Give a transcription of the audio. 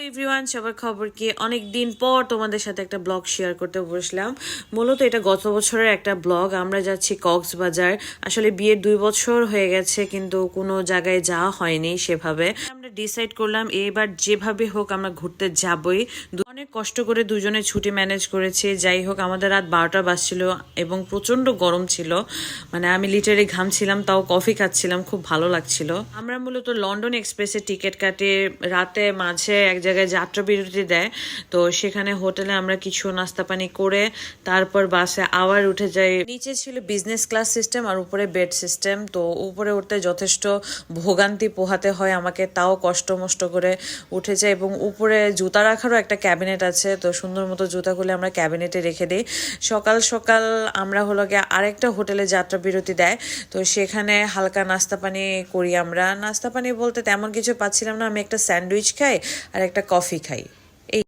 Everyone, সবার খবর কি? অনেক দিন পর তোমাদের সাথে একটা ব্লগ শেয়ার করতে বসলাম। মূলত এটা গত বছরের একটা ব্লগ। আমরা যাচ্ছি কক্সবাজার। আসলে বিয়ের 2 বছর হয়ে গেছে, কিন্তু কোনো জায়গায় যাওয়া হয়নি সেভাবে। আমরা ডিসাইড করলাম এবার যেভাবে হোক আমরা ঘুরতে যাবই। অনেক কষ্ট করে দুজনে ছুটি ম্যানেজ করেছি। যাই হোক, আমাদের রাত 12টা বাজছিল এবং প্রচন্ড গরম ছিল। মানে আমি লিটারে ঘামছিলাম, তাও কফি খাচ্ছিলাম, খুব ভালো লাগছিল। আমরা মূলত লন্ডন এক্সপ্রেসের টিকিট কাটে রাতে মাঝে এক জায়গায় যাত্রা বিরতি দেয়, তো সেখানে হোটেলে আমরা কিছু নাস্তা পানি করে তারপর বাসে আবার উঠে যাই। নিচে ছিল বিজনেস ক্লাস সিস্টেম আর উপরে বেড সিস্টেম। তো উপরে উঠতে যথেষ্ট ভোগান্তি পোহাতে হয় আমাকে, তাও কষ্ট মষ্ট করে উঠে যাই। এবং উপরে জুতা রাখারও একটা ক্যাবিনেট আছে, তো সুন্দর মতো জুতাগুলো আমরা ক্যাবিনেটে রেখে দিই। সকাল সকাল আমরা হলো গিয়ে আরেকটা হোটেলে যাত্রা বিরতি দেয়, তো সেখানে হালকা নাস্তা পানি করি। আমরা নাস্তা পানি বলতে তেমন কিছু পাচ্ছিলাম না, আমি একটা স্যান্ডউইচ খাই আর একটা কফি খাই।